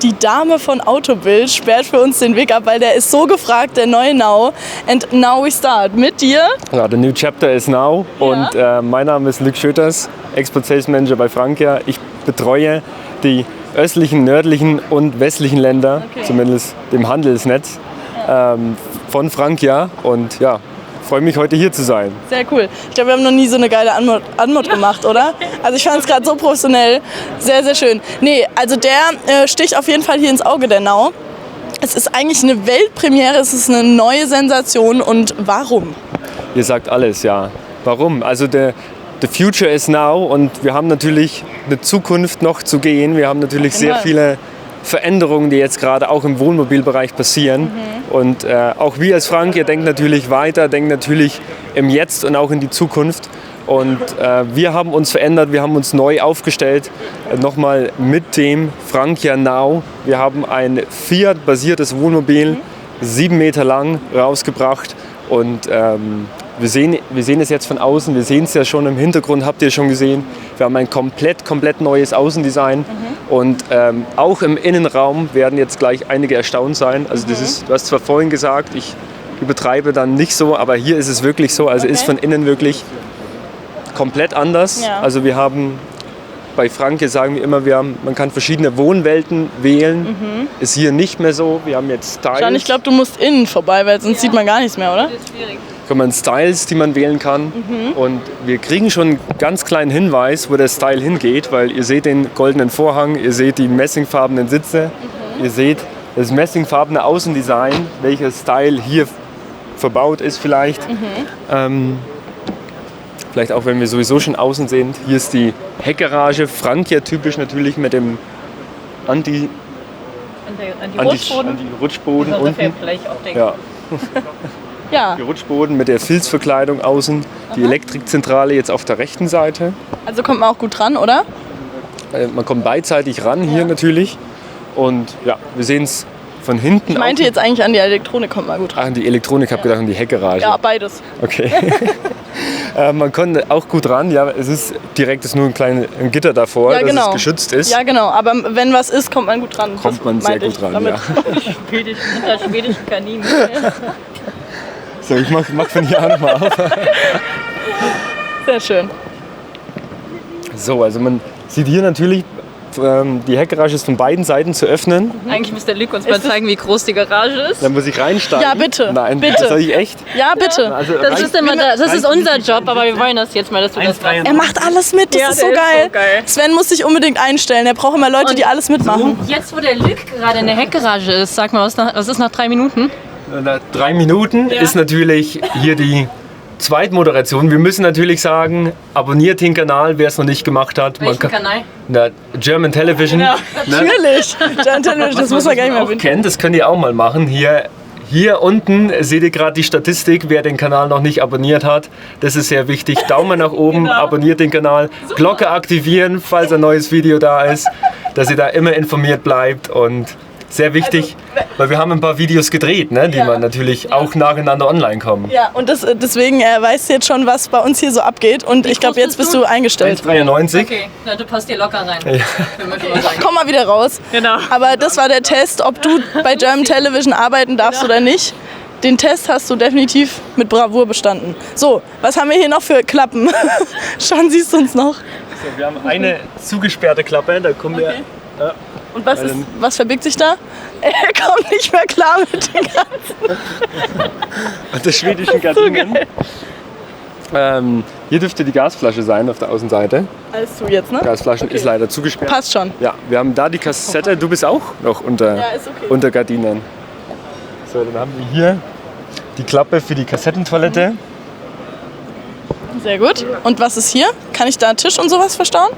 die Dame von Autobild sperrt für uns den Weg ab, weil der ist so gefragt, der neue Now. And now we start. Mit dir? Ja, the new chapter is now. Und mein Name ist Luc Schöters, Export Sales Manager bei Frankia. Ich betreue die östlichen, nördlichen und westlichen Länder, zumindest dem Handelsnetz von Frankia. Und ja, freue mich, heute hier zu sein. Sehr cool. Ich glaube, wir haben noch nie so eine geile Anmod gemacht, oder? Also ich fand es gerade so professionell. Sehr, sehr schön. Nee, also der sticht auf jeden Fall hier ins Auge, der Now. Es ist eigentlich eine Weltpremiere, es ist eine neue Sensation. Und warum? Ihr sagt alles, ja. Warum? Also the future is now und wir haben natürlich eine Zukunft noch zu gehen. Wir haben natürlich sehr viele Veränderungen, die jetzt gerade auch im Wohnmobilbereich passieren. Und auch wir als Frankia denken natürlich weiter, denken natürlich im Jetzt und auch in die Zukunft. Und wir haben uns verändert, wir haben uns neu aufgestellt, nochmal mit dem Frankia Now. Wir haben ein Fiat-basiertes Wohnmobil, 7 Meter lang, rausgebracht. Und wir sehen es jetzt von außen, wir sehen es ja schon im Hintergrund, habt ihr schon gesehen. Wir haben ein komplett neues Außendesign und auch im Innenraum werden jetzt gleich einige erstaunt sein. Also das ist, du hast zwar vorhin gesagt, ich übertreibe dann nicht so, aber hier ist es wirklich so, also ist von innen wirklich komplett anders. Ja. Also wir haben, bei Frankia sagen wir immer, man kann verschiedene Wohnwelten wählen. Ist hier nicht mehr so, wir haben jetzt Styles. John, ich glaube, du musst innen vorbei, weil sonst sieht man gar nichts mehr, oder? Das ist schwierig. Kann man Styles, die man wählen kann. Und wir kriegen schon einen ganz kleinen Hinweis, wo der Style hingeht, weil ihr seht den goldenen Vorhang, ihr seht die messingfarbenen Sitze, ihr seht das messingfarbene Außendesign, welcher Style hier verbaut ist vielleicht. Vielleicht auch, wenn wir sowieso schon außen sind. Hier ist die Heckgarage, Frankia typisch natürlich mit dem Anti-Rutschboden unten. Ja. Ja. Der Rutschboden mit der Filzverkleidung außen, die Elektrikzentrale jetzt auf der rechten Seite. Also kommt man auch gut dran, oder? Man kommt beidseitig ran hier natürlich und ja, wir sehen es von hinten. Ich meinte jetzt eigentlich an die Elektronik kommt man gut ran. Ach, an die Elektronik, habe gedacht an die Heckgarage. Ja, beides. Okay. Man konnte auch gut ran, ja, es ist direkt ist nur ein Gitter davor, ja, genau, dass es geschützt ist. Ja, genau, aber wenn was ist, kommt man gut ran. Kommt man sehr gut ran, damit. Ja. Schwedische Kaninen. So, ich mach von hier an nochmal auf. Sehr schön. So, also man sieht hier natürlich, die Heckgarage ist von beiden Seiten zu öffnen. Eigentlich müsste der Luc uns mal zeigen, wie groß die Garage ist. Dann muss ich reinsteigen. Ja, bitte. Nein, bitte. soll ich echt? Ja, bitte. Also, Das ist unser Job, aber wir wollen das jetzt mal, dass du das machst. Er macht alles mit, das ist so geil. Sven muss sich unbedingt einstellen, er braucht immer Leute, die alles mitmachen. Jetzt, wo der Luc gerade in der Heckgarage ist, sag mal, was ist nach 3 Minuten? Nach 3 Minuten ist natürlich hier die Zweitmoderation. Wir müssen natürlich sagen, abonniert den Kanal, wer es noch nicht gemacht hat. Welchen Kanal? German Television. Genau. Natürlich, German Television, das muss man gar nicht mehr auch kennt, das könnt ihr auch mal machen. Hier unten seht ihr gerade die Statistik, wer den Kanal noch nicht abonniert hat. Das ist sehr wichtig. Daumen nach oben, abonniert den Kanal, Glocke aktivieren, falls ein neues Video da ist, dass ihr da immer informiert bleibt und sehr wichtig, weil wir haben ein paar Videos gedreht, ne, die man natürlich auch nacheinander online kommen. Ja, und deswegen weißt du jetzt schon, was bei uns hier so abgeht und ich glaube, jetzt bist du eingestellt. 1,93. Okay, na, du passt dir locker rein. Ja. Komm mal wieder raus. Genau. Aber das war der Test, ob du bei German Television arbeiten darfst oder nicht. Den Test hast du definitiv mit Bravour bestanden. So, was haben wir hier noch für Klappen? Schon siehst du uns noch. So, wir haben eine zugesperrte Klappe, da kommen wir. Ja. Und was verbirgt sich da? Er kommt nicht mehr klar mit den ganzen. Und der schwedischen Gardinen. Hier dürfte die Gasflasche sein auf der Außenseite. Alles zu jetzt, ne? Gasflaschen ist leider zugesperrt. Passt schon. Ja, wir haben da die Kassette. Du bist auch noch unter Gardinen. So, dann haben wir hier die Klappe für die Kassettentoilette. Sehr gut. Und was ist hier? Kann ich da Tisch und sowas verstauen?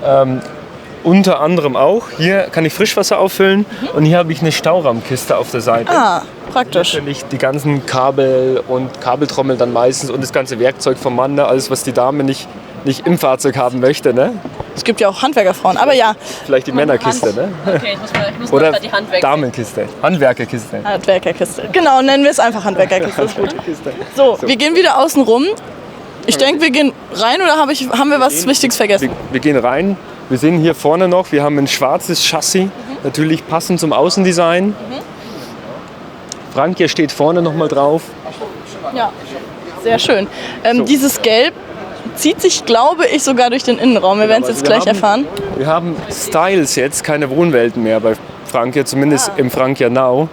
Unter anderem auch. Hier kann ich Frischwasser auffüllen und hier habe ich eine Stauraumkiste auf der Seite. Ah, praktisch. Natürlich die ganzen Kabel und Kabeltrommel dann meistens und das ganze Werkzeug vom Mann, ne? Alles was die Dame nicht im Fahrzeug haben möchte. Ne? Es gibt ja auch Handwerkerfrauen, aber ja. Vielleicht die Männerkiste, ne? Okay, ich muss Oder mal die Hand weg. Damenkiste, Handwerkerkiste. Handwerkerkiste. Genau, nennen wir es einfach Handwerkerkiste. Ist gut. So, wir gehen wieder außen rum. Ich denke, wir gehen rein oder haben wir was Wichtiges vergessen? Wir gehen rein. Wir sehen hier vorne noch, wir haben ein schwarzes Chassis Natürlich passend zum Außendesign. Frank, hier steht vorne nochmal drauf. Ja, sehr schön. Dieses Gelb zieht sich, glaube ich, sogar durch den Innenraum. Wir werden es jetzt gleich erfahren. Wir haben Styles jetzt, keine Wohnwelten mehr bei Frankia, zumindest im Frankia Now.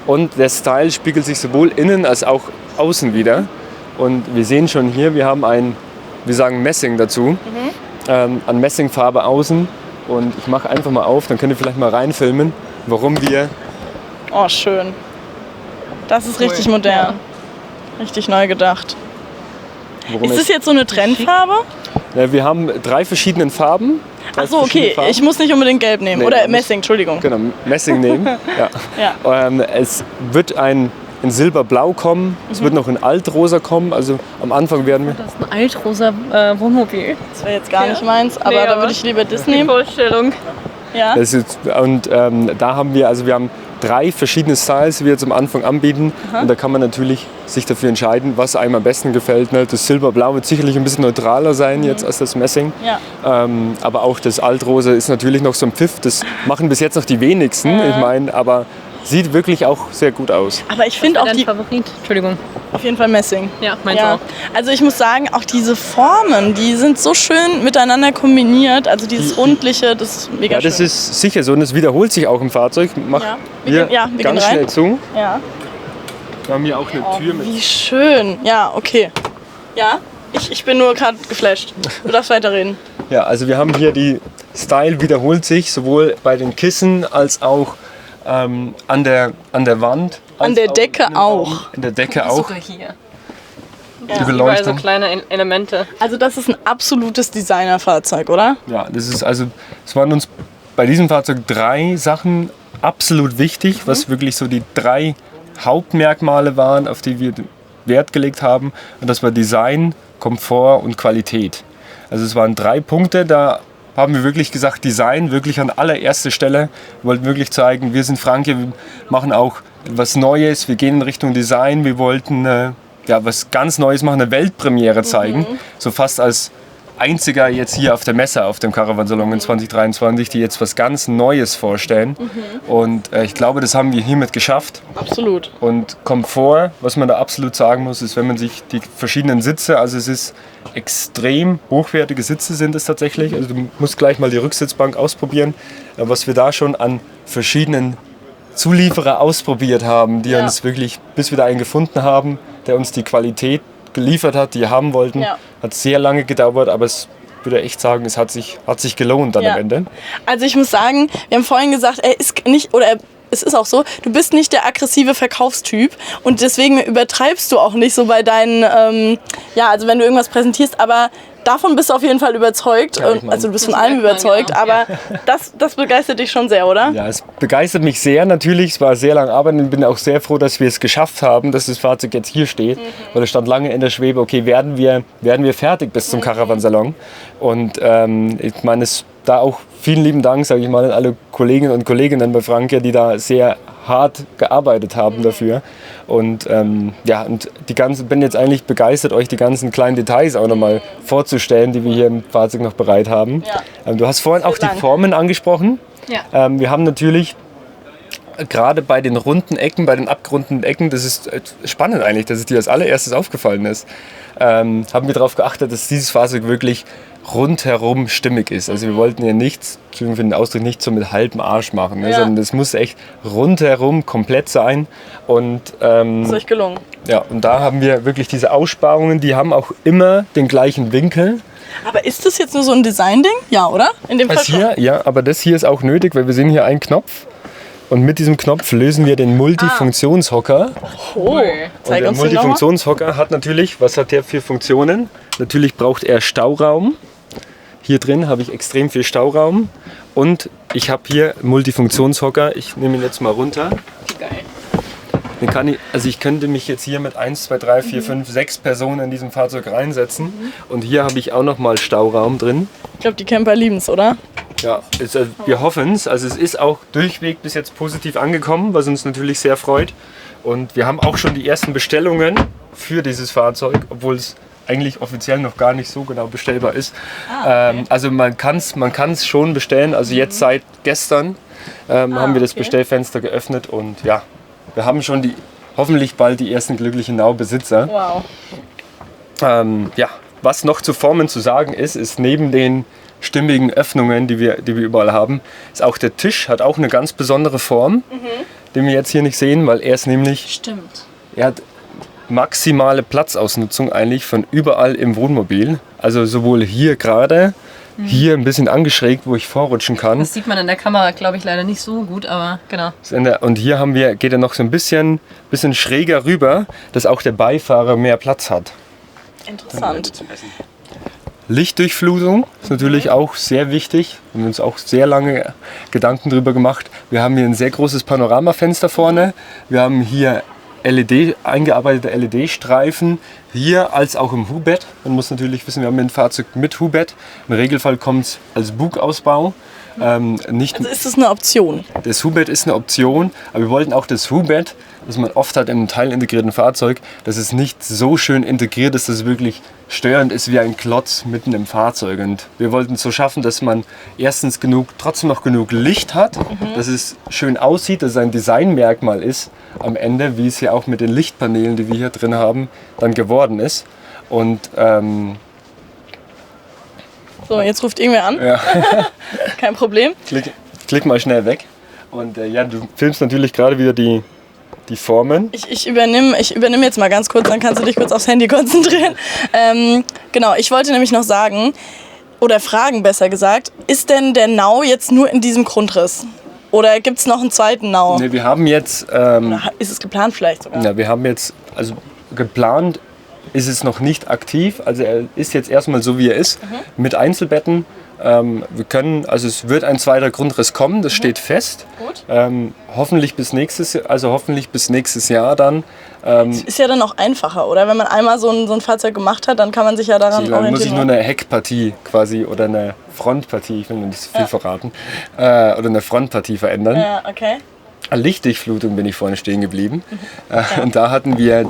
Und der Style spiegelt sich sowohl innen als auch außen wieder. Und wir sehen schon hier, wir haben wir sagen Messing dazu, an Messingfarbe außen. Und ich mache einfach mal auf, dann könnt ihr vielleicht mal reinfilmen, warum wir... Oh, schön. Das ist richtig modern. Richtig neu gedacht. Ist das jetzt so eine Trendfarbe? Ja, wir haben 3 verschiedene Farben. Ach so, okay. Ich muss nicht unbedingt Gelb nehmen. Nee, oder Messing, Entschuldigung. Genau, Messing nehmen. Ja. Es wird in Silberblau kommen, es wird noch in Altrosa kommen. Also am Anfang werden wir... Das ist ein altrosa Wohnmobil. Das wäre jetzt gar nicht meins, aber da würde ich lieber das nehmen. Vorstellung. Ja. Da haben wir, wir haben 3 verschiedene Styles, die wir jetzt am Anfang anbieten. Und da kann man natürlich sich dafür entscheiden, was einem am besten gefällt. Das Silberblau wird sicherlich ein bisschen neutraler sein jetzt als das Messing. Ja. Aber auch das Altrosa ist natürlich noch so ein Pfiff. Das machen bis jetzt noch die wenigsten. Ich meine, aber sieht wirklich auch sehr gut aus. Aber ich finde auch dein Favorit? Entschuldigung. Auf jeden Fall Messing. Ja, meins auch. Also ich muss sagen, auch diese Formen, die sind so schön miteinander kombiniert. Also dieses Rundliche, das ist mega schön. Ja, das ist sicher so und es wiederholt sich auch im Fahrzeug. Wir gehen ganz schnell zu. Ja. Wir haben hier auch eine Tür mit. Wie schön. Ja, okay. Ja, ich bin nur gerade geflasht. Du darfst weiterreden. Ja, also wir haben hier die Style wiederholt sich, sowohl bei den Kissen als auch an der Wand. An der Decke auch. In der Decke auch. Sogar hier. Die Überall Beleuchtung. so kleine Elemente. Also das ist ein absolutes Designerfahrzeug, oder? Ja, es waren uns bei diesem Fahrzeug 3 Sachen absolut wichtig, was wirklich so die 3 Hauptmerkmale waren, auf die wir Wert gelegt haben. Und das war Design, Komfort und Qualität. Also es waren 3 Punkte, da haben wir wirklich gesagt, Design wirklich an allererster Stelle. Wir wollten wirklich zeigen, wir sind Frankia, wir machen auch was Neues, wir gehen in Richtung Design, wir wollten was ganz Neues machen, eine Weltpremiere zeigen. So fast als einziger jetzt hier auf der Messe, auf dem Caravansalon in 2023, die jetzt was ganz Neues vorstellen. Und ich glaube, das haben wir hiermit geschafft. Absolut. Und Komfort, was man da absolut sagen muss, ist, wenn man sich die verschiedenen Sitze, also es ist extrem hochwertige Sitze sind es tatsächlich. Also du musst gleich mal die Rücksitzbank ausprobieren, was wir da schon an verschiedenen Zulieferer ausprobiert haben, die uns wirklich, bis wir da einen gefunden haben, der uns die Qualität geliefert hat, die wir haben wollten. Ja. Hat sehr lange gedauert, aber ich würde echt sagen, es hat sich gelohnt dann am Ende. Also ich muss sagen, wir haben vorhin gesagt, es ist auch so, du bist nicht der aggressive Verkaufstyp und deswegen übertreibst du auch nicht so bei deinen, also wenn du irgendwas präsentierst, aber davon bist du auf jeden Fall überzeugt. Ja, Also du bist von allem überzeugt, genau. aber das begeistert dich schon sehr, oder? Ja, es begeistert mich sehr natürlich. Es war sehr lange Arbeit und ich bin auch sehr froh, dass wir es geschafft haben, dass das Fahrzeug jetzt hier steht. Weil es stand lange in der Schwebe, okay, werden wir fertig bis zum Caravansalon. Und ich meine, da auch vielen lieben Dank, sage ich mal, an alle Kolleginnen und Kollegen bei Frankia, die da sehr hart gearbeitet haben dafür. Und bin jetzt eigentlich begeistert, euch die ganzen kleinen Details auch nochmal vorzustellen, die wir hier im Fahrzeug noch bereit haben. Ja. Du hast vorhin auch die Formen angesprochen. Ja. Wir haben natürlich gerade bei den runden Ecken, bei den abgerundeten Ecken, das ist spannend eigentlich, dass es dir als allererstes aufgefallen ist, haben wir darauf geachtet, dass dieses Fahrzeug wirklich rundherum stimmig ist. Also wir wollten ja nichts, für den Ausdruck, nicht so mit halbem Arsch machen, sondern das muss echt rundherum komplett sein. Und, ist euch gelungen. Ja, und da haben wir wirklich diese Aussparungen, die haben auch immer den gleichen Winkel. Aber ist das jetzt nur so ein Design-Ding? Ja, oder? In dem Fall Also hier, ja, aber das hier ist auch nötig, weil wir sehen hier einen Knopf. Und mit diesem Knopf lösen wir den Multifunktionshocker. Oh, zeig der uns den nochmal. Multifunktionshocker hat natürlich, was hat der für Funktionen? Natürlich braucht er Stauraum. Hier drin habe ich extrem viel Stauraum. Und ich habe hier einen Multifunktionshocker. Ich nehme ihn jetzt mal runter. Geil. Ich könnte mich jetzt hier mit 1, 2, 3, 4, 5, 6 Personen in diesem Fahrzeug reinsetzen. Und hier habe ich auch nochmal Stauraum drin. Ich glaube, die Camper lieben es, oder? Ja, wir hoffen es. Also es ist auch durchweg bis jetzt positiv angekommen, was uns natürlich sehr freut. Und wir haben auch schon die ersten Bestellungen für dieses Fahrzeug, obwohl es eigentlich offiziell noch gar nicht so genau bestellbar ist. Okay. Also man kann's schon bestellen, also jetzt seit gestern. haben wir das Bestellfenster geöffnet und ja, wir haben schon hoffentlich bald die ersten glücklichen Nau-Besitzer. Wow. Ja, was noch zu Formen zu sagen ist neben den stimmigen Öffnungen, die wir überall haben, ist auch der Tisch, hat auch eine ganz besondere Form, den wir jetzt hier nicht sehen, weil er ist nämlich... Stimmt. Er hat maximale Platzausnutzung eigentlich von überall im Wohnmobil. Also sowohl hier gerade, hier ein bisschen angeschrägt, wo ich vorrutschen kann. Das sieht man in der Kamera, glaube ich, leider nicht so gut, aber genau. Und hier geht er noch so ein bisschen schräger rüber, dass auch der Beifahrer mehr Platz hat. Interessant. Lichtdurchflutung ist natürlich auch sehr wichtig. Wir haben uns auch sehr lange Gedanken darüber gemacht. Wir haben hier ein sehr großes Panoramafenster vorne. Wir haben hier eingearbeitete LED-Streifen, hier als auch im Hubbett. Man muss natürlich wissen, wir haben ein Fahrzeug mit Hubbett. Im Regelfall kommt es als Bugausbau. Also ist das eine Option? Das Hubbett ist eine Option, aber wir wollten auch das Hubbett, das man oft hat in einem teilintegrierten Fahrzeug, dass es nicht so schön integriert ist, dass es wirklich störend ist wie ein Klotz mitten im Fahrzeug. Und wir wollten es so schaffen, dass man erstens trotzdem noch genug Licht hat, dass es schön aussieht, dass es ein Designmerkmal ist am Ende, wie es hier auch mit den Lichtpaneelen, die wir hier drin haben, dann geworden ist. Und so, jetzt ruft irgendwer an. ja. Kein Problem. Klick mal schnell weg. Und ja, du filmst natürlich gerade wieder die Formen. Ich übernehme jetzt mal ganz kurz, dann kannst du dich kurz aufs Handy konzentrieren. Genau, ich wollte nämlich noch sagen, oder fragen besser gesagt, ist denn der Nau jetzt nur in diesem Grundriss? Oder gibt es noch einen zweiten Nau? Ne, wir haben jetzt... Oder ist es geplant vielleicht sogar? Ja, wir haben jetzt, also geplant ist es noch nicht aktiv. Also er ist jetzt erstmal so, wie er ist, mit Einzelbetten. Es wird ein zweiter Grundriss kommen, das steht fest. Gut. Hoffentlich bis nächstes Jahr dann. Ist ja dann auch einfacher, oder? Wenn man einmal so ein Fahrzeug gemacht hat, dann kann man sich ja daran orientieren. Dann muss ich nur eine Heckpartie quasi oder eine Frontpartie, ich will nicht so viel verraten, oder eine Frontpartie verändern. Ja, okay. Lichtdurchflutung bin ich vorne stehen geblieben. Und da hatten wir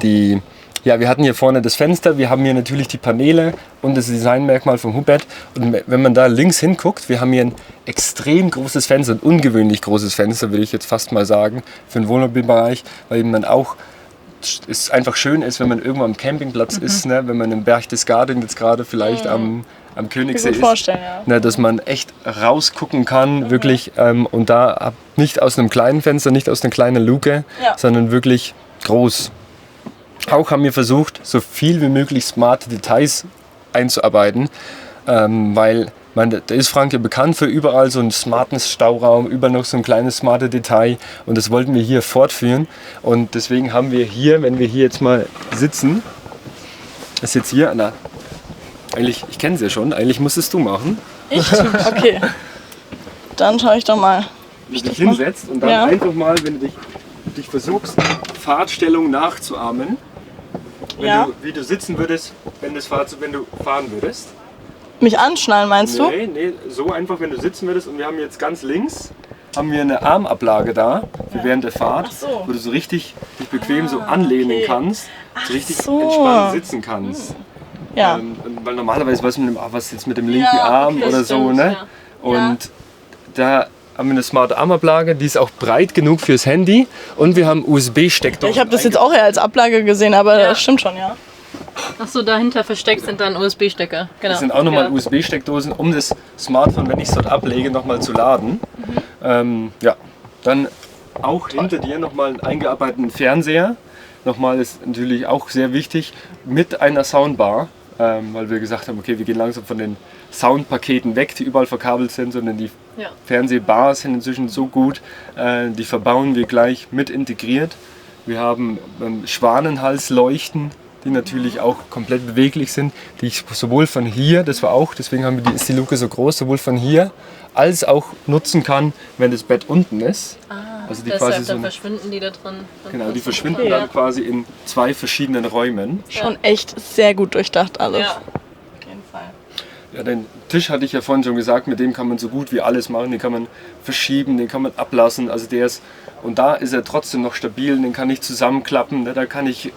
wir hatten hier vorne das Fenster, wir haben hier natürlich die Paneele und das Designmerkmal vom Hubbett. Und wenn man da links hinguckt, wir haben hier ein extrem großes Fenster, ein ungewöhnlich großes Fenster, würde ich jetzt fast mal sagen, für den Wohnmobilbereich, weil eben dann auch es einfach schön ist, wenn man irgendwo am Campingplatz ist, ne, wenn man im Berchtesgaden jetzt gerade vielleicht am Königssee ist, vorstellen, ne, dass man echt rausgucken kann, wirklich, und da nicht aus einem kleinen Fenster, nicht aus einer kleinen Luke, sondern wirklich groß. Auch haben wir versucht, so viel wie möglich smarte Details einzuarbeiten, weil da ist Frank ja bekannt für überall so einen smarten Stauraum, überall noch so ein kleines smarte Detail und das wollten wir hier fortführen und deswegen haben wir hier, wenn wir hier jetzt mal sitzen, das ist jetzt hier, eigentlich, ich kenne es ja schon, eigentlich musstest du machen. Ich? Okay. Dann schaue ich doch mal. Wie du dich hinsetzt und dann einfach mal, wenn du dich versuchst, Fahrtstellung nachzuahmen, wie du sitzen würdest, wenn du fahren würdest. Mich anschnallen, meinst du? Nee, so einfach, wenn du sitzen würdest. Und wir haben jetzt ganz links eine Armablage da für während der Fahrt, wo du so richtig dich bequem so anlehnen kannst, so richtig entspannt sitzen kannst. Ja. Weil normalerweise weiß man, was jetzt mit dem linken Arm oder so, ne? Ja. Und da haben wir eine smarte Armablage, die ist auch breit genug fürs Handy und wir haben USB-Steckdosen. Ich habe das jetzt auch eher als Ablage gesehen, aber das stimmt schon, ja. Achso, dahinter versteckt sind dann USB-Stecker. Genau. Das sind auch nochmal USB-Steckdosen, um das Smartphone, wenn ich es dort ablege, nochmal zu laden. Dann auch hinter dir nochmal einen eingearbeiteten Fernseher. Nochmal ist natürlich auch sehr wichtig, mit einer Soundbar, weil wir gesagt haben, okay, wir gehen langsam von den Soundpaketen weg, die überall verkabelt sind, sondern die Fernsehbars sind inzwischen so gut, die verbauen wir gleich mit integriert. Wir haben Schwanenhalsleuchten, die natürlich auch komplett beweglich sind, die ich sowohl von hier, deswegen ist die Luke so groß, sowohl von hier als auch nutzen kann, wenn das Bett unten ist. Also die deshalb, quasi dann verschwinden die da drin. Genau, die verschwinden dann quasi in zwei verschiedenen Räumen. Schon echt sehr gut durchdacht alles. Ja. Auf jeden Fall. Ja, den Tisch hatte ich ja vorhin schon gesagt, mit dem kann man so gut wie alles machen. Den kann man verschieben, den kann man ablassen. Also und da ist er trotzdem noch stabil, den kann ich zusammenklappen. Da kann ich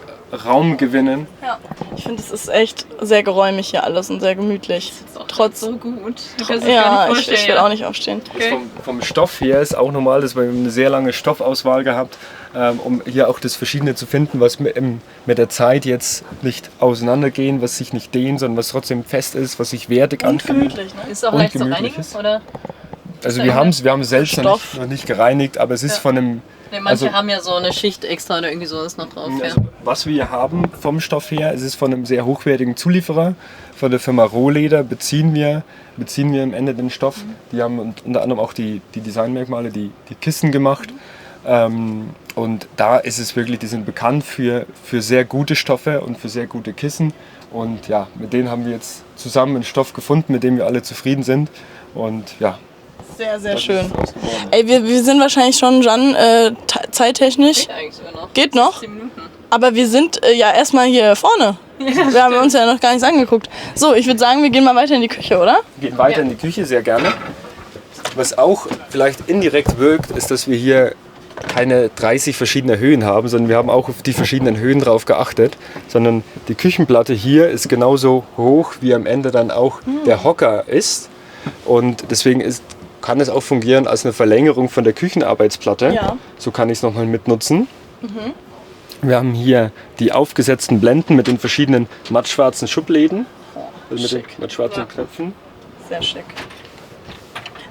Raum gewinnen. Ja. Ich finde, es ist echt sehr geräumig hier alles und sehr gemütlich. Trotz so gut. Du kannst es gar ja, nicht vorstellen. ich will auch nicht aufstehen. Okay. Vom Stoff her ist auch normal, dass wir eine sehr lange Stoffauswahl gehabt, um hier auch das Verschiedene zu finden, was mit der Zeit jetzt nicht auseinandergehen, was sich nicht dehnt, sondern was trotzdem fest ist, was sich wertig Und anfühlt. gemütlich, ne? Ist es auch Und leicht zu gemütlich reinigen? ist. Oder? Also wir haben es selbst Stoff. noch nicht gereinigt, aber es ist von einem... Nee, manche Also- haben ja so eine Schicht extra oder irgendwie so ist noch drauf. Ja. Also, was wir hier haben vom Stoff her, es ist von einem sehr hochwertigen Zulieferer, von der Firma Rohleder beziehen wir am Ende den Stoff. Die haben unter anderem auch die Designmerkmale, die Kissen gemacht. Und da ist es wirklich, die sind bekannt für sehr gute Stoffe und für sehr gute Kissen. Und ja, mit denen haben wir jetzt zusammen einen Stoff gefunden, mit dem wir alle zufrieden sind. Und ja, Sehr, sehr das schön. ist draus geworden. Ey, wir sind wahrscheinlich schon, Jan, zeittechnisch. Geht eigentlich sogar noch. Geht noch? 10 Minuten. Aber wir sind ja erstmal hier vorne. Wir haben uns ja noch gar nichts angeguckt. So, ich würde sagen, wir gehen mal weiter in die Küche, oder? Wir gehen weiter in die Küche, sehr gerne. Was auch vielleicht indirekt wirkt, ist, dass wir hier keine 30 verschiedene Höhen haben, sondern wir haben auch auf die verschiedenen Höhen drauf geachtet, sondern die Küchenplatte hier ist genauso hoch, wie am Ende dann auch der Hocker ist. Und deswegen kann es auch fungieren als eine Verlängerung von der Küchenarbeitsplatte. Ja. So kann ich es nochmal mitnutzen. Wir haben hier die aufgesetzten Blenden mit den verschiedenen mattschwarzen Schubläden, also mit den Schick. mattschwarzen Knöpfen. Sehr schick.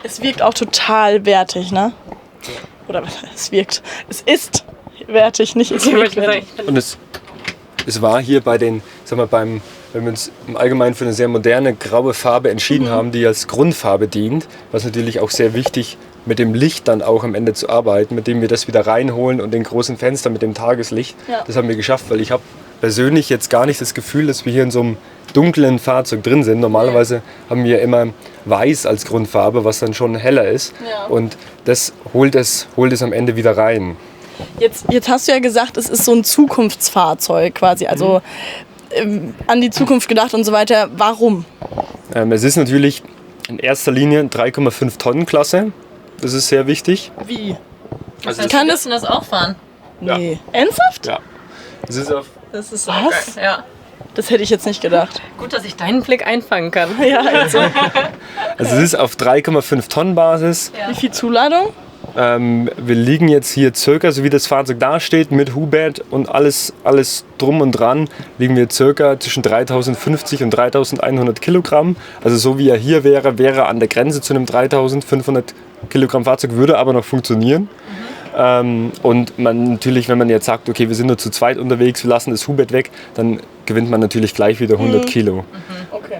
Es wirkt auch total wertig, ne? Oder es wirkt. Es ist wertig, nicht es wirkt wertig. Und es war hier bei den, sag mal, wenn wir uns im Allgemeinen für eine sehr moderne graue Farbe entschieden haben, die als Grundfarbe dient, was natürlich auch sehr wichtig mit dem Licht dann auch am Ende zu arbeiten, mit dem wir das wieder reinholen und den großen Fenster mit dem Tageslicht. Ja. Das haben wir geschafft, weil ich habe persönlich jetzt gar nicht das Gefühl, dass wir hier in so einem dunklen Fahrzeug drin sind. Normalerweise haben wir immer weiß als Grundfarbe, was dann schon heller ist. Ja. Und das holt es am Ende wieder rein. Jetzt hast du ja gesagt, es ist so ein Zukunftsfahrzeug quasi, also an die Zukunft gedacht und so weiter. Warum? Es ist natürlich in erster Linie 3,5 Tonnen Klasse. Das ist sehr wichtig. Wie? Also kann kann das- das auch fahren? Nee. Ernsthaft? Ja. Es ist auf Das ist Was? geil. Ja. Das hätte ich jetzt nicht gedacht. Gut, dass ich deinen Blick einfangen kann. Ja, also. Also es ist auf 3,5 Tonnen Basis. Wie viel Zuladung? Wir liegen jetzt hier circa, so wie das Fahrzeug dasteht, mit Hubert und alles drum und dran, liegen wir circa zwischen 3050 und 3100 Kilogramm. Also so wie er hier wäre, wäre er an der Grenze zu einem 3500 Kilogramm Fahrzeug, würde aber noch funktionieren. Und man natürlich, wenn man jetzt sagt, okay, wir sind nur zu zweit unterwegs, wir lassen das Hubert weg, dann gewinnt man natürlich gleich wieder 100 Kilo. Okay.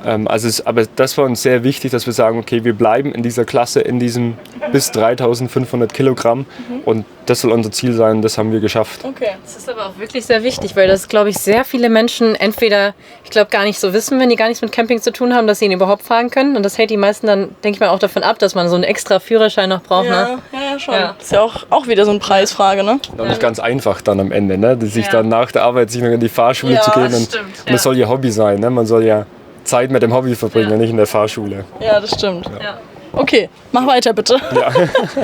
Aber das war uns sehr wichtig, dass wir sagen, okay, wir bleiben in dieser Klasse, in diesem bis 3500 Kilogramm. Und das soll unser Ziel sein, das haben wir geschafft. Okay. Das ist aber auch wirklich sehr wichtig, weil das, glaube ich, sehr viele Menschen entweder, ich glaube, gar nicht so wissen, wenn die gar nichts mit Camping zu tun haben, dass sie ihn überhaupt fahren können. Und das hält die meisten dann, denke ich mal, auch davon ab, dass man so einen extra Führerschein noch braucht. Ne? Ja, schon. Ja. Das ist ja auch wieder so eine Preisfrage, ne? Auch nicht ganz einfach dann am Ende, ne? Sich Ja. dann nach der Arbeit sich noch in die Fahrschule Ja, zu gehen. das Und stimmt, das ja. soll ja Hobby sein, ne? Man soll ja Zeit mit dem Hobby verbringen, Ja. nicht in der Fahrschule. Ja, das stimmt. Ja. Okay, mach weiter bitte.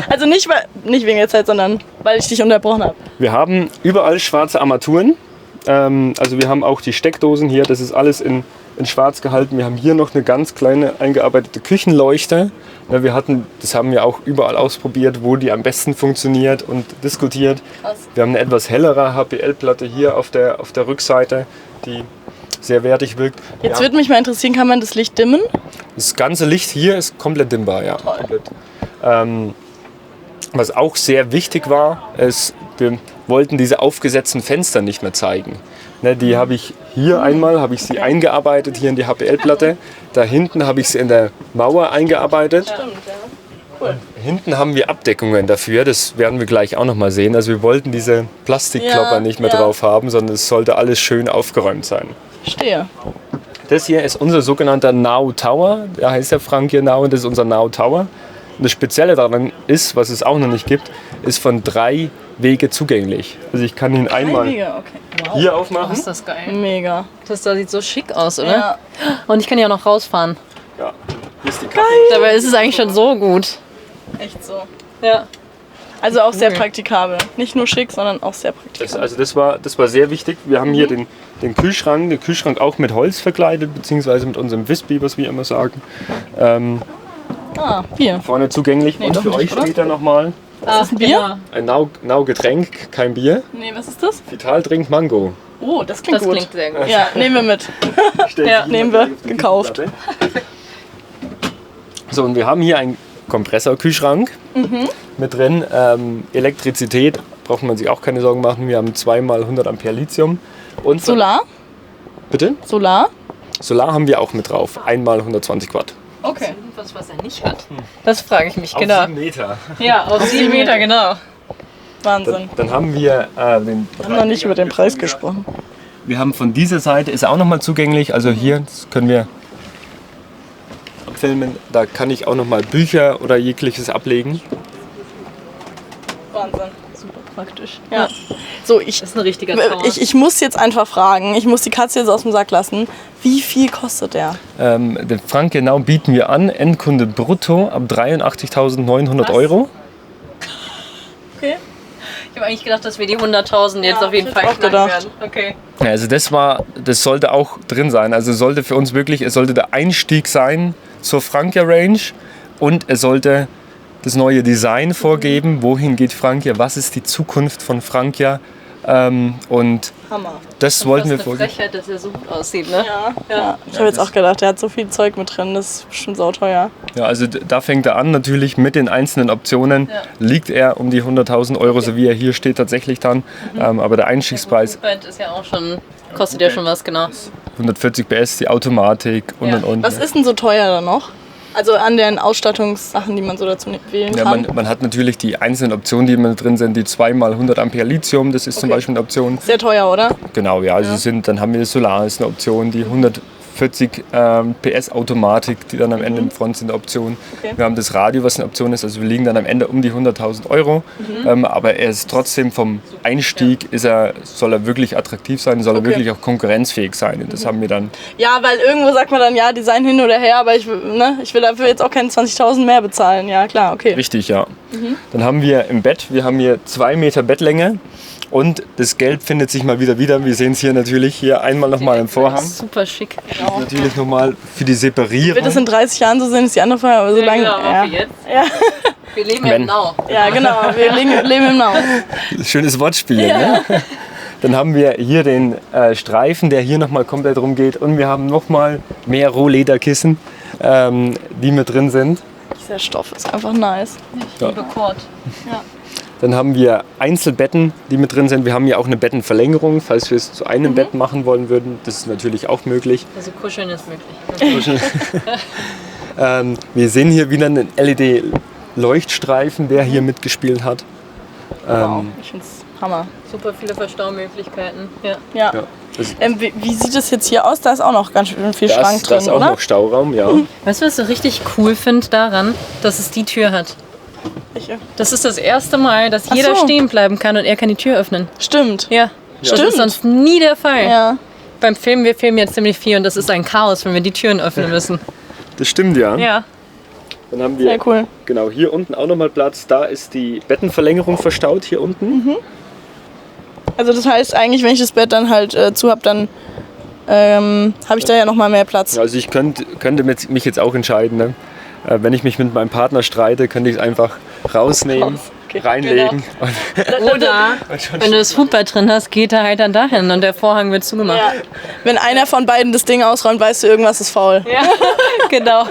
Also nicht wegen der Zeit, sondern weil ich dich unterbrochen habe. Wir haben überall schwarze Armaturen. Also wir haben auch die Steckdosen hier, das ist alles in schwarz gehalten. Wir haben hier noch eine ganz kleine eingearbeitete Küchenleuchte. Ja, das haben wir auch überall ausprobiert, wo die am besten funktioniert und diskutiert. Krass. Wir haben eine etwas hellere HPL-Platte hier auf der Rückseite, die sehr wertig wirkt. Jetzt würde mich mal interessieren, kann man das Licht dimmen? Das ganze Licht hier ist komplett dimmbar, ja. Komplett. Was auch sehr wichtig war, ist, wir wollten diese aufgesetzten Fenster nicht mehr zeigen. Ne, die habe ich hier einmal, habe ich sie eingearbeitet, hier in die HPL-Platte. Da hinten habe ich sie in der Mauer eingearbeitet. Stimmt, ja. Hinten haben wir Abdeckungen dafür, das werden wir gleich auch noch mal sehen. Also wir wollten diese Plastikklopper Ja, nicht mehr ja. drauf haben, sondern es sollte alles schön aufgeräumt sein. Verstehe. Das hier ist unser sogenannter Now Tower. Da heißt der Frank hier Now und das ist unser Now Tower. Und das Spezielle daran ist, was es auch noch nicht gibt, ist von 3 Wege zugänglich. Also ich kann ihn einmal Einige, okay. Wow. hier Oh, aufmachen. ist das geil. Mega. Das da sieht so schick aus, oder? Ja. Und ich kann ja auch noch rausfahren. Ja, hier ist die Kaffee. Dabei ist es eigentlich schon so gut. Echt so. Ja. Also auch sehr praktikabel. Nicht nur schick, sondern auch sehr praktikabel. Das war sehr wichtig. Wir haben hier den Kühlschrank auch mit Holz verkleidet, beziehungsweise mit unserem Wispy, was wir immer sagen. Bier. Vorne zugänglich. Und für euch steht da nochmal Was ist ein Bier? ein Nau-Getränk, kein Bier. Nee, was ist das? Vitaltrink Mango. Oh, das klingt Das gut. klingt sehr gut. Ja, nehmen wir mit. Ja, nehmen wir. Gekauft. So, und wir haben hier einen Kompressorkühlschrank mit drin. Elektrizität braucht man sich auch keine Sorgen machen. Wir haben 2x100 Ampere Lithium. Und Solar? Bitte? Solar? Solar haben wir auch mit drauf. 1x120 Watt. Okay. Irgendwas, was er nicht hat. Das frage ich mich, Auf genau. 7 Meter. Ja, auf 7 Meter, genau. Wahnsinn. Dann haben wir Wir haben noch nicht über den Preis gesprochen. Wir haben von dieser Seite, ist auch nochmal zugänglich, also hier, das können wir abfilmen, da kann ich auch nochmal Bücher oder jegliches ablegen. Wahnsinn. Super praktisch. Ja. So, Das ist ein richtiger Traum. ich muss jetzt einfach fragen, ich muss die Katze jetzt aus dem Sack lassen. Wie viel kostet der? Den Frank genau bieten wir an, Endkunde brutto ab 83.900 Euro. Okay. Ich habe eigentlich gedacht, dass wir die 100.000 jetzt auf jeden ich Fall hätte auch knacken gedacht. werden. Okay. Ja, also das sollte auch drin sein. Also sollte für uns wirklich, es sollte der Einstieg sein zur Frankia Range und es sollte das neue Design vorgeben, wohin geht Frankia, was ist die Zukunft von Frankia und Hammer. das wollten wir Das ist eine vorgeben. Frechheit, dass er so gut aussieht, ne? Ja. Ich habe jetzt auch gedacht, der hat so viel Zeug mit drin, das ist bestimmt sauteuer. Ja, also da fängt er an, natürlich mit den einzelnen Optionen liegt er um die 100.000 Euro, so wie er hier steht, tatsächlich dann. Aber der Einstiegspreis Moped ist ja auch schon, kostet ja schon was, genau. 140 PS, die Automatik und. Was ist denn so teuer da noch? Also an den Ausstattungssachen, die man so dazu wählen Ja, kann? man hat natürlich die einzelnen Optionen, die immer drin sind, die 2x100 Ampere Lithium, das ist zum Beispiel eine Option. Sehr teuer, oder? Genau, ja, also dann haben wir das Solar, ist eine Option, die 140 PS Automatik, die dann am Ende im Front sind, eine Option. Okay. Wir haben das Radio, was eine Option ist, also wir liegen dann am Ende um die 100.000 Euro. Aber er ist trotzdem vom Einstieg, soll er wirklich attraktiv sein, soll er wirklich auch konkurrenzfähig sein. Und das haben wir dann. Ja, weil irgendwo sagt man dann, ja, Design hin oder her, aber ich will dafür jetzt auch keine 20.000 mehr bezahlen. Ja, klar, okay. Richtig, ja. Dann haben wir im Bett, wir haben hier 2 Meter Bettlänge. Und das Gelb findet sich mal wieder. Wir sehen es hier natürlich hier einmal nochmal im Vorhang. Super schick. Natürlich nochmal für die Separierung. Wird das in 30 Jahren so sein, ist die andere Frage, aber so lange. Genau, Ja. wie jetzt. Ja. Wir leben ja Wenn. im Now. Ja, genau, wir leben im Now. Schönes Wortspiel. Ne? Dann haben wir hier den Streifen, der hier nochmal komplett rumgeht. Und wir haben nochmal mehr Rohlederkissen, die mit drin sind. Dieser Stoff ist einfach nice. Liebe Kurt. Dann haben wir Einzelbetten, die mit drin sind. Wir haben hier auch eine Bettenverlängerung, falls wir es zu einem Bett machen wollen würden. Das ist natürlich auch möglich. Also kuscheln ist möglich. Wir sehen hier wieder einen LED-Leuchtstreifen, der hier mitgespielt hat. Wow, ich find's Hammer. Super viele Verstaumöglichkeiten. Ja. Ja. Ja, das, Wie sieht es jetzt hier aus? Da ist auch noch ganz schön viel Schrank das drin, ist auch oder? noch Stauraum, ja. Weißt du, was ich so richtig cool finde daran? Dass es die Tür hat. Welche? Das ist das erste Mal, dass Ach jeder so. stehen bleiben kann und er kann die Tür öffnen. Stimmt. Ja. Das Stimmt. ist sonst nie der Fall. Ja. Beim Filmen, wir filmen jetzt ziemlich viel und das ist ein Chaos, wenn wir die Türen öffnen müssen. Das stimmt, ja. Ja. Dann haben wir Sehr cool. genau hier unten auch nochmal Platz. Da ist die Bettenverlängerung verstaut, hier unten. Also das heißt eigentlich, wenn ich das Bett dann halt zu habe, dann habe ich da ja noch mal mehr Platz. Also ich könnte mich jetzt auch entscheiden. Ne? Wenn ich mich mit meinem Partner streite, könnte ich es einfach rausnehmen, reinlegen. Oder wenn du das Foodbett drin hast, geht er halt dann dahin und der Vorhang wird zugemacht. Ja. Wenn einer von beiden das Ding ausräumt, weißt du, irgendwas ist faul. Ja, genau.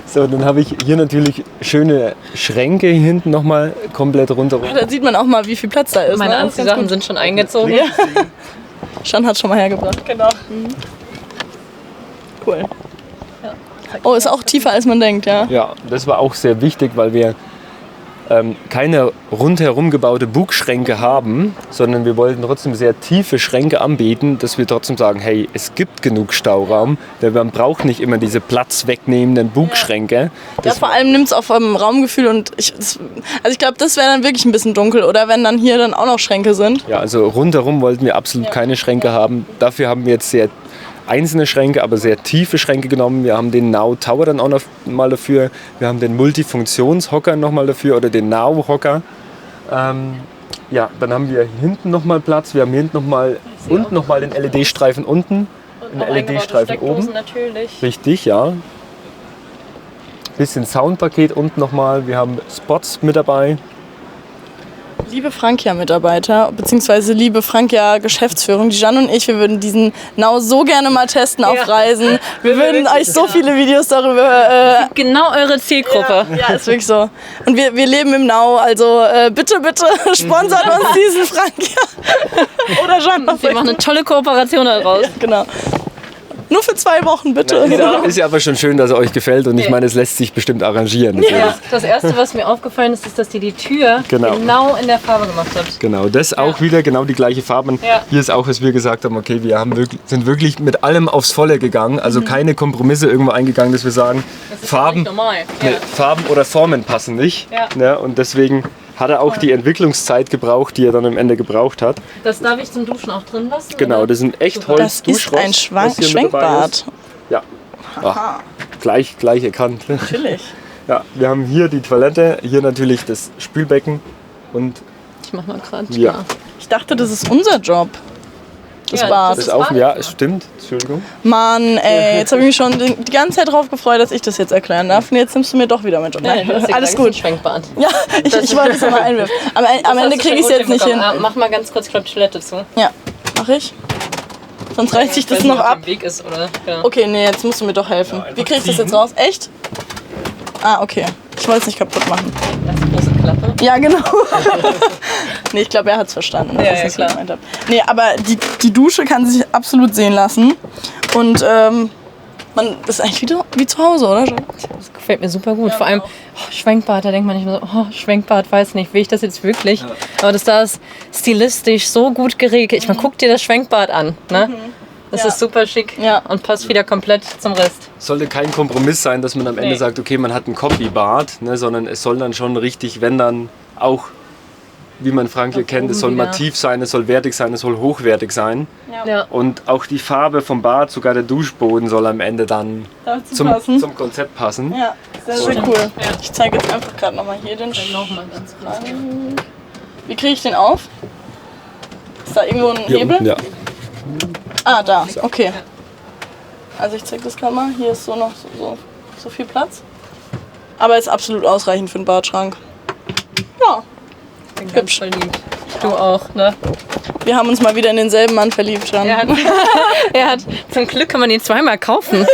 So, dann habe ich hier natürlich schöne Schränke hier hinten nochmal komplett rundherum. Da sieht man auch mal, wie viel Platz da ist. Meine ne? Das ist ganz Anziehsachen gut. sind schon eingezogen. Ja. Sean hat schon mal hergebracht. Genau. Cool. Oh, ist auch tiefer als man denkt, ja. Ja, das war auch sehr wichtig, weil wir keine rundherum gebaute Bugschränke haben, sondern wir wollten trotzdem sehr tiefe Schränke anbieten, dass wir trotzdem sagen, hey, es gibt genug Stauraum, denn man braucht nicht immer diese platzwegnehmenden Bugschränke. Ja, vor allem nimmt es auf Raumgefühl und ich glaube, das wäre dann wirklich ein bisschen dunkel, oder wenn dann hier dann auch noch Schränke sind. Ja, also rundherum wollten wir absolut keine Schränke haben. Dafür haben wir jetzt sehr einzelne Schränke, aber sehr tiefe Schränke genommen. Wir haben den Now Tower dann auch noch mal dafür. Wir haben den Multifunktionshocker noch mal dafür oder den Now Hocker. Ja, dann haben wir hinten nochmal Platz. Wir haben hier hinten nochmal und nochmal den LED-Streifen unten. Und einen LED-Streifen oben. Natürlich. Richtig, ja. Bisschen Soundpaket unten nochmal. Wir haben Spots mit dabei. Liebe Frankia-Mitarbeiter, beziehungsweise liebe Frankia-Geschäftsführung, die Jeanne und ich, wir würden diesen Now so gerne mal testen auf Reisen. Wir würden euch so viele Videos darüber... Genau eure Zielgruppe. Ja, ist wirklich so. Und wir leben im Now, also bitte sponsert uns diesen Frankia. Oder Jeanne. Wir machen eine tolle Kooperation daraus. Genau. Nur für 2 Wochen, bitte. Ist ja aber schon schön, dass er euch gefällt und ich meine, es lässt sich bestimmt arrangieren. Ja. Das Erste, was mir aufgefallen ist, ist, dass die Tür genau in der Farbe gemacht hat. Genau, das auch wieder genau die gleiche Farbe. Ja. Hier ist auch, was wir gesagt haben, okay, wir sind wirklich mit allem aufs Volle gegangen, also keine Kompromisse irgendwo eingegangen, dass wir sagen, Das ist Farben, nicht normal. nee, Farben oder Formen passen nicht. Ja. Und deswegen hat er auch die Entwicklungszeit gebraucht, die er dann am Ende gebraucht hat. Das darf ich zum Duschen auch drin lassen? Genau, oder? das sind echt Super. Holz. Das ist ein Schwenkbad. Ja, gleich erkannt. Natürlich. Ja, wir haben hier die Toilette, hier natürlich das Spülbecken und Ich mach mal gerade. ja. Ich dachte, das ist unser Job. Das Ja, Bad. Das ist auch, ja, stimmt, Entschuldigung. Mann, ey, jetzt habe ich mich schon die ganze Zeit drauf gefreut, dass ich das jetzt erklären darf. Und jetzt nimmst du mir doch wieder mit. Nein, du hast ja alles gesagt, gut. es ist ein Schwenkbad. Ja, ich wollte es mal einwerfen. Am Ende kriege ich es jetzt nicht hin. Mach mal ganz kurz, glaube Toilette zu. Ja, mach ich. Sonst reißt sich das noch ab. Im Weg ist, oder? Genau. Okay, nee, jetzt musst du mir doch helfen. Wie kriege ich das jetzt raus? Echt? Ah, okay. Ich wollte es nicht kaputt machen. Das ist eine große Klappe. Ja, genau. Nee, ich glaube, er hat es verstanden, dass Ja, ich ja, das klar. gemeint habe. Nee, aber die Dusche kann sich absolut sehen lassen. Und das ist eigentlich wie zu Hause, oder? Das gefällt mir super gut. Vor allem Schwenkbad, da denkt man nicht mehr so, Schwenkbad, weiß nicht, will ich das jetzt wirklich? Ja. Aber das da ist stilistisch so gut geregelt. Ich meine, guck dir das Schwenkbad an. Ne? Das ist super schick und passt wieder komplett zum Rest. Sollte kein Kompromiss sein, dass man am Ende sagt, okay, man hat ein Kombibad, ne, sondern es soll dann schon richtig, wenn dann auch, wie man Frankia kennt, es soll massiv sein, es soll wertig sein, es soll hochwertig sein. Ja. Und auch die Farbe vom Bad, sogar der Duschboden soll am Ende dann zum Konzept passen. Ja, sehr cool. Ja. Ich zeige jetzt einfach gerade nochmal hier den Nochmal ganz kurz. Wie kriege ich den auf? Ist da irgendwo ein Hier Hebel? unten, ja. Ah, da. Okay. Also ich zeige das gerade mal. Hier ist so noch so viel Platz. Aber ist absolut ausreichend für den Badschrank. Ja. Bin ganz verliebt. Du auch, ne? Wir haben uns mal wieder in denselben Mann verliebt, Jan. Er hat, zum Glück kann man ihn zweimal kaufen.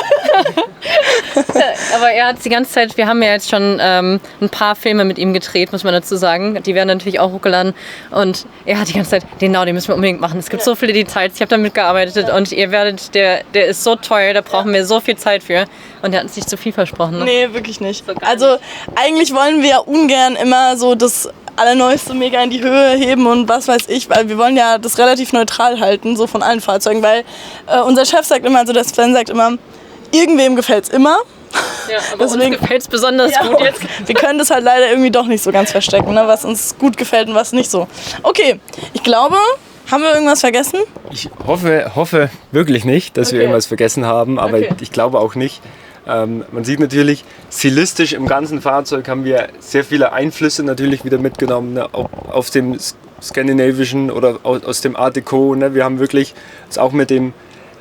Aber er hat die ganze Zeit, wir haben ja jetzt schon ein paar Filme mit ihm gedreht, muss man dazu sagen. Die werden natürlich auch hochgeladen. Und er hat die ganze Zeit, den müssen wir unbedingt machen. Es gibt so viele Details, ich habe damit gearbeitet und ihr werdet, der ist so teuer, da brauchen wir so viel Zeit für. Und er hat uns nicht zu viel versprochen. Ne? Nee, wirklich nicht. So also eigentlich wollen wir ja ungern immer so das Allerneueste mega in die Höhe heben und was weiß ich, weil wir wollen ja das relativ neutral halten, so von allen Fahrzeugen, weil unser Chef sagt immer, also der Sven sagt immer, irgendwem gefällt's immer. Ja, aber deswegen, uns gefällt es besonders gut jetzt. Wir können das halt leider irgendwie doch nicht so ganz verstecken, ne, was uns gut gefällt und was nicht so. Okay, ich glaube, haben wir irgendwas vergessen? Ich hoffe wirklich nicht, dass wir irgendwas vergessen haben, aber ich glaube auch nicht. Man sieht natürlich, stilistisch im ganzen Fahrzeug haben wir sehr viele Einflüsse natürlich wieder mitgenommen, ne, aus dem skandinavischen oder aus dem Art Deco. Ne. Wir haben wirklich das auch mit dem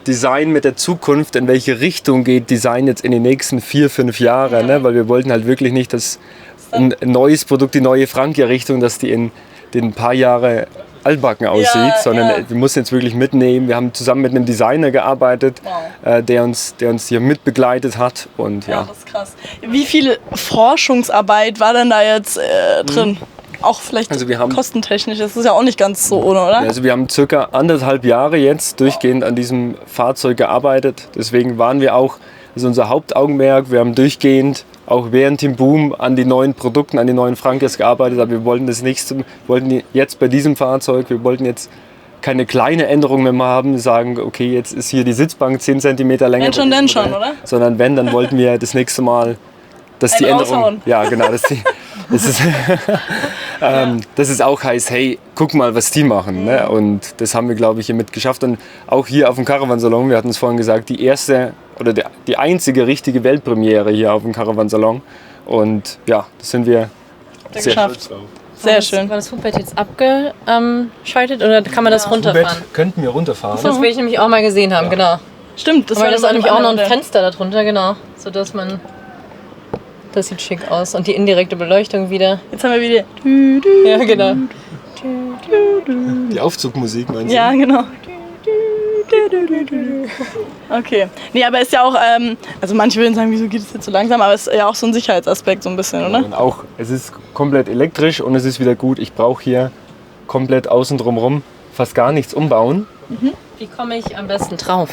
Design, mit der Zukunft, in welche Richtung geht Design jetzt in die nächsten 4-5 Jahre. Ne, weil wir wollten halt wirklich nicht, dass ein neues Produkt, die neue Frankia-Richtung, dass die in den paar Jahre altbacken aussieht, sondern wir mussten jetzt wirklich mitnehmen. Wir haben zusammen mit einem Designer gearbeitet, der uns hier mitbegleitet hat. Und, ja, das ist krass. Wie viel Forschungsarbeit war denn da jetzt drin? Auch vielleicht kostentechnisch, das ist ja auch nicht ganz so ohne, oder? Also wir haben circa 1,5 Jahre jetzt durchgehend an diesem Fahrzeug gearbeitet. Deswegen waren wir auch, das ist unser Hauptaugenmerk, wir haben durchgehend auch während dem Boom an die neuen Produkten, an die neuen Frankias gearbeitet. Aber wir wollten jetzt bei diesem Fahrzeug, wir wollten jetzt keine kleine Änderung mehr haben, sagen, okay, jetzt ist hier die Sitzbank 10 cm länger. Wenn schon, denn schon, oder? Sondern wenn, dann wollten wir das nächste Mal, dass die Änderung... Raushauen. Ja, genau. Das ist auch heißt, hey, guck mal, was die machen. Ne? Und das haben wir, glaube ich, hiermit geschafft. Und auch hier auf dem Caravansalon, wir hatten es vorhin gesagt, die erste oder die einzige richtige Weltpremiere hier auf dem Caravansalon. Und ja, das sind wir sehr stolz drauf. Sehr schön. War das Hubbett jetzt abgeschaltet oder kann man das runterfahren? Könnten wir runterfahren. Das will ich nämlich auch mal gesehen haben, genau. Stimmt, das Aber war das ist das nämlich auch noch ein Modell. Fenster darunter, genau. Sodass man... Das sieht schick aus. Und die indirekte Beleuchtung wieder. Jetzt haben wir wieder. Ja, genau. Die Aufzugmusik, meinst du? Ja, genau. Okay. Nee, aber ist ja auch, also manche würden sagen, wieso geht es jetzt so langsam, aber es ist ja auch so ein Sicherheitsaspekt so ein bisschen, oder? Und auch, es ist komplett elektrisch und es ist wieder gut. Ich brauche hier komplett außen drumherum fast gar nichts umbauen. Wie komme ich am besten drauf?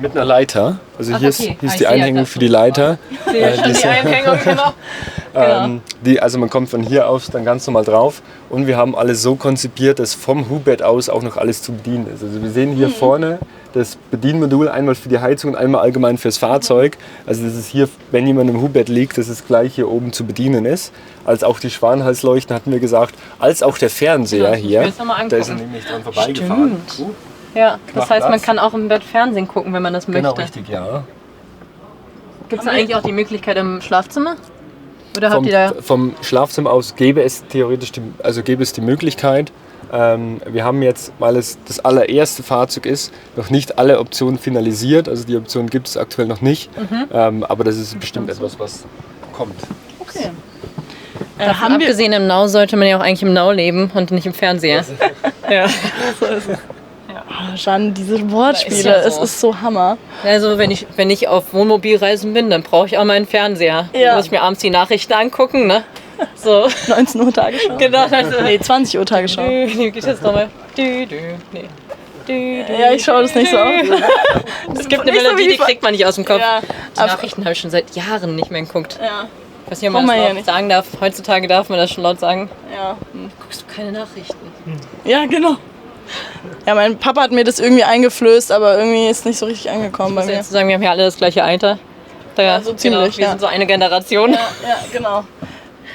Mit einer Leiter. Also Ach, hier okay. ist Ich die sehe Einhängung ja für die Leiter. Die Einhängung, genau. Also man kommt von hier aus dann ganz normal drauf. Und wir haben alles so konzipiert, dass vom Hubbett aus auch noch alles zu bedienen ist. Also wir sehen hier vorne das Bedienmodul, einmal für die Heizung und einmal allgemein fürs Fahrzeug. Also das ist hier, wenn jemand im Hubbett liegt, dass es gleich hier oben zu bedienen ist. Als auch die Schwanhalsleuchten hatten wir gesagt, als auch der Fernseher hier. jetzt noch mal angucken. Da ist er nämlich dran vorbeigefahren. Stimmt. Ja, das Macht heißt, man das. kann auch im Bett Fernsehen gucken, wenn man das möchte. Genau, richtig, ja. Gibt es eigentlich auch die Möglichkeit im Schlafzimmer? Oder habt ihr da... Vom Schlafzimmer aus gäbe es theoretisch die Möglichkeit. Wir haben jetzt, weil es das allererste Fahrzeug ist, noch nicht alle Optionen finalisiert. Also die Option gibt es aktuell noch nicht. Aber das ist bestimmt etwas, was kommt. Okay. Davon abgesehen, im Now sollte man ja auch eigentlich im Now leben und nicht im Fernseher. Ja. Jeanne, diese Wortspiele, Ist ja so. es ist so Hammer. Also wenn ich auf Wohnmobilreisen bin, dann brauche ich auch meinen Fernseher. Ja. Dann muss ich mir abends die Nachrichten angucken, ne? So. 19 Uhr Tagesschau. Genau. Also, Nee, 20 Uhr Tagesschau. Wie geht das nochmal? Nee. Ja, ich schaue das nicht so auf. Es gibt eine Nicht so Melodie, wie die kriegt man nicht aus dem Kopf. Ja, Die Nachrichten habe ich schon seit Jahren nicht mehr geguckt. ja, Ich weiß nicht, ob Braucht man man das ja noch nicht. sagen darf. Heutzutage darf man das schon laut sagen. ja. Guckst du keine Nachrichten? Ja, genau. Ja, mein Papa hat mir das irgendwie eingeflößt, aber irgendwie ist nicht so richtig angekommen bei Also mir. jetzt zu sagen, wir haben ja alle das gleiche Alter. Da, so ziemlich, wir ja. sind so eine Generation. Ja, genau.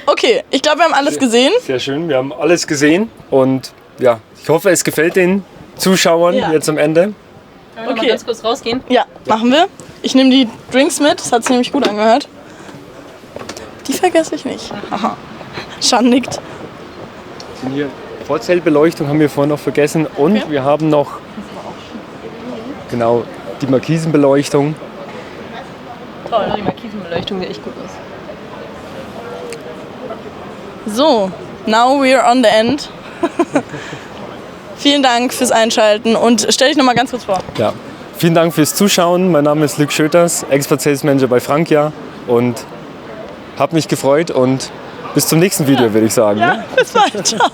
Okay, ich glaube, wir haben alles gesehen. Sehr schön, wir haben alles gesehen. Und ja, ich hoffe, es gefällt den Zuschauern Ja. jetzt am Ende. Können wir Okay. mal ganz kurz rausgehen? Ja, machen wir. Ich nehme die Drinks mit, das hat sich nämlich gut angehört. Die vergesse ich nicht. Haha. Jeanne nickt. Und hier Vorzellbeleuchtung haben wir vorhin noch vergessen. Und Okay. wir haben noch genau die Markisenbeleuchtung. Toll, die Markisenbeleuchtung sieht echt gut aus. So, now we're on the end. Vielen Dank fürs Einschalten und stell dich noch mal ganz kurz vor. Ja. Vielen Dank fürs Zuschauen. Mein Name ist Luc Schöters, Expert Sales Manager bei Frankia. Und habe mich gefreut und bis zum nächsten Video, würde ich sagen. Ja, bis bald. Ciao.